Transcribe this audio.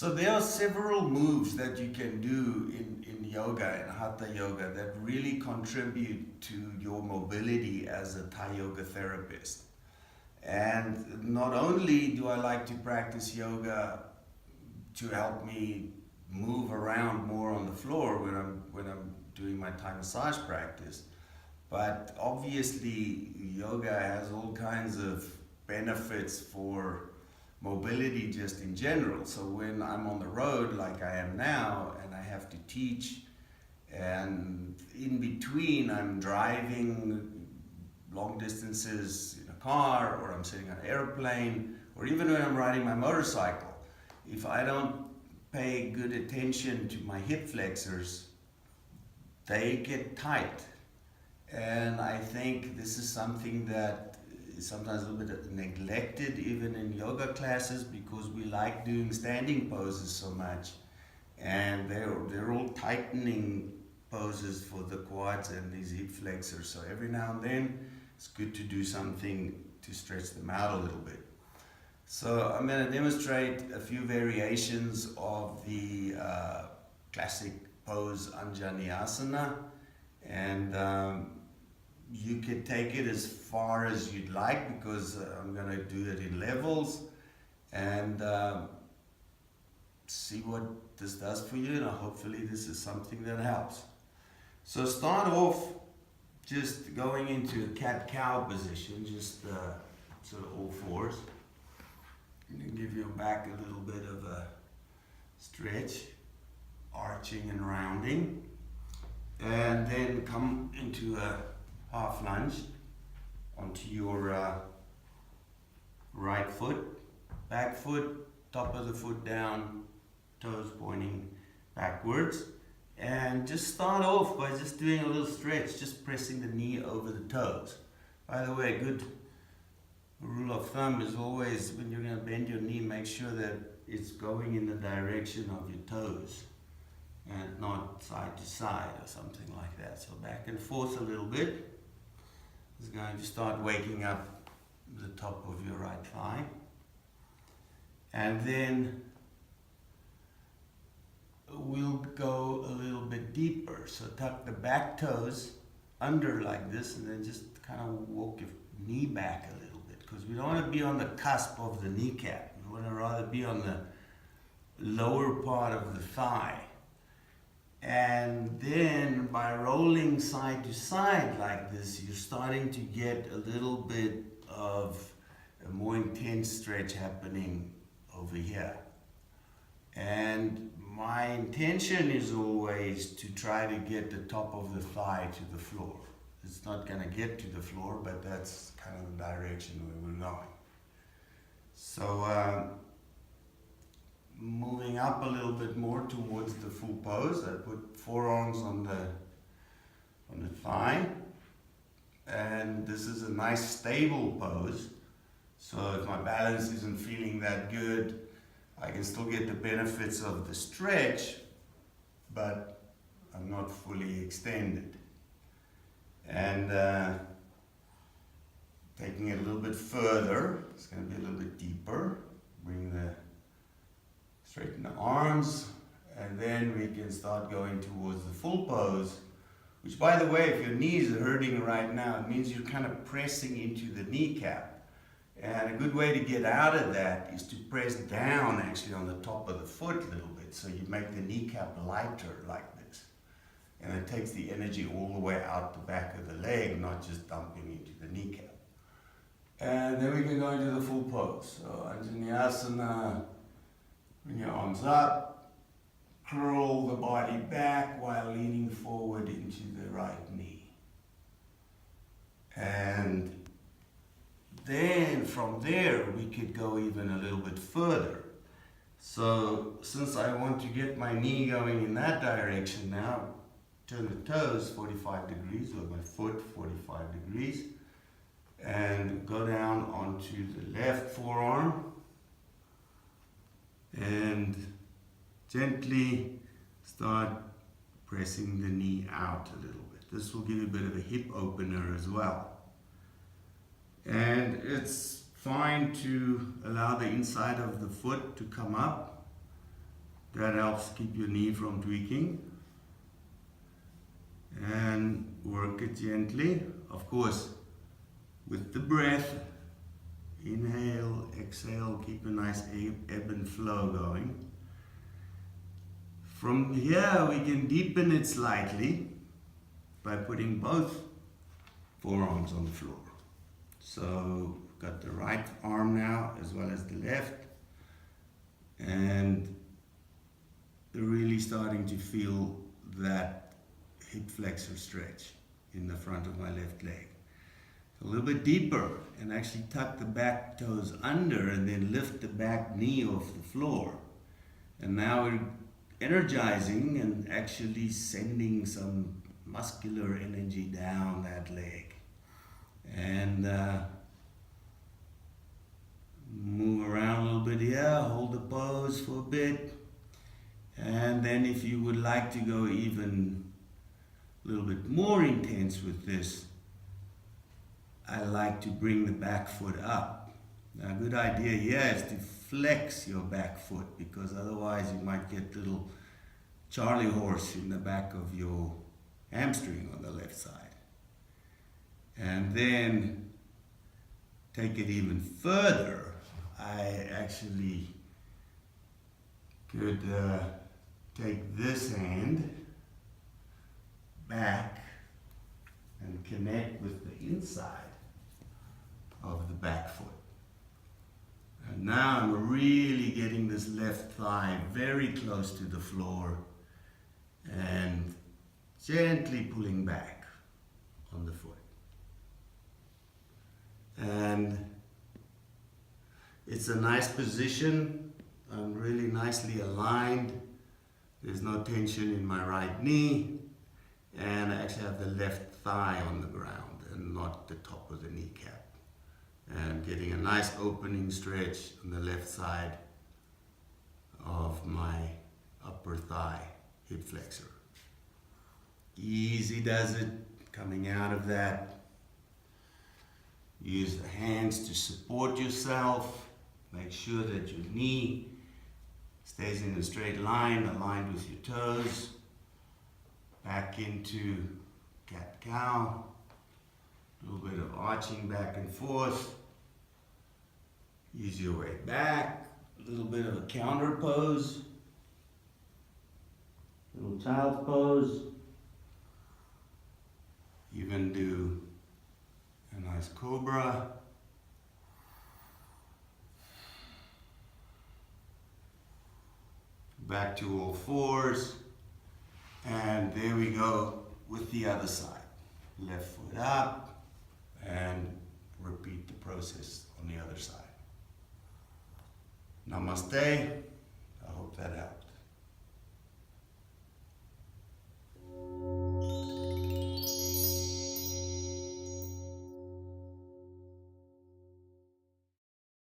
So there are several moves that you can do in yoga and hatha yoga that really contribute to your mobility as a Thai yoga therapist. And not only do I like to practice yoga to help me move around more on the floor when I'm doing my Thai massage practice, but obviously yoga has all kinds of benefits for mobility just in general. So when I'm on the road like I am now and I have to teach, and in between I'm driving long distances in a car, or I'm sitting on an airplane, or even when I'm riding my motorcycle, if I don't pay good attention to my hip flexors, they get tight. And I think this is something that is sometimes a little bit neglected even in yoga classes, because we like doing standing poses so much, and they're all tightening poses for the quads and these hip flexors. So every now and then it's good to do something to stretch them out a little bit. So I'm going to demonstrate a few variations of the classic pose Anjaneyasana, and you can take it as far as you'd like, because I'm going to do it in levels, and see what this does for you, and hopefully this is something that helps. So start off just going into a cat-cow position, just sort of all fours. And give your back a little bit of a stretch, arching and rounding, and then come into a half lunge onto your right foot, back foot, top of the foot down, toes pointing backwards. And just start off by just doing a little stretch, just pressing the knee over the toes. By the way, a good rule of thumb is always, when you're going to bend your knee, make sure that it's going in the direction of your toes and not side to side or something like that. So back and forth a little bit. It's going to start waking up the top of your right thigh. And then we'll go a little bit deeper. So tuck the back toes under like this, and then just kind of walk your knee back a little bit, because we don't want to be on the cusp of the kneecap. We want to rather be on the lower part of the thigh. And then by rolling side to side like this, you're starting to get a little bit of a more intense stretch happening over here. And my intention is always to try to get the top of the thigh to the floor. It's not going to get to the floor, but that's kind of the direction where we're going. So moving up a little bit more towards the full pose, I put forearms on the thigh, and this is a nice stable pose. So if my balance isn't feeling that good, I can still get the benefits of the stretch, but I'm not fully extended. And taking it a little bit further, it's going to be a little bit deeper. Straighten the arms, and then we can start going towards the full pose, which, by the way, if your knees are hurting right now, it means you're kind of pressing into the kneecap. And a good way to get out of that is to press down actually on the top of the foot a little bit, so you make the kneecap lighter like this. And it takes the energy all the way out the back of the leg, not just dumping into the kneecap. And then we can go into the full pose. So Anjaneyasana, bring your arms up, curl the body back while leaning forward into the right knee. And then from there we could go even a little bit further. So since I want to get my knee going in that direction now, turn the toes 45 degrees, or my foot 45 degrees, and go down onto the left forearm and gently start pressing the knee out a little bit. This will give you a bit of a hip opener as well. And it's fine to allow the inside of the foot to come up, That helps keep your knee from tweaking. And work it gently, of course, with the breath. Inhale, exhale, keep a nice ebb and flow going. From here, we can deepen it slightly by putting both forearms on the floor. So, got the right arm now as well as the left, and really starting to feel that hip flexor stretch in the front of my left leg. A little bit deeper, and actually tuck the back toes under and then lift the back knee off the floor. And now we're energizing and actually sending some muscular energy down that leg. And move around a little bit here, hold the pose for a bit. And then if you would like to go even a little bit more intense with this, I like to bring the back foot up. Now, a good idea here is to flex your back foot, because otherwise you might get little Charlie horse in the back of your hamstring on the left side. And then take it even further. I actually could take this hand back and connect with the inside of the back foot. And now I'm really getting this left thigh very close to the floor and gently pulling back on the foot. And it's a nice position. I'm really nicely aligned. There's no tension in my right knee. And I actually have the left thigh on the ground and not the top of the kneecap. And getting a nice opening stretch on the left side of my upper thigh hip flexor. Easy does it, coming out of that. Use the hands to support yourself. Make sure that your knee stays in a straight line, aligned with your toes. Back into cat-cow. A little bit of arching back and forth. Use your way back. A little bit of a counter pose. Little child's pose. Even do a nice cobra. Back to all fours. And there we go with the other side. Left foot up, and repeat the process on the other side. Namaste. I hope that helped.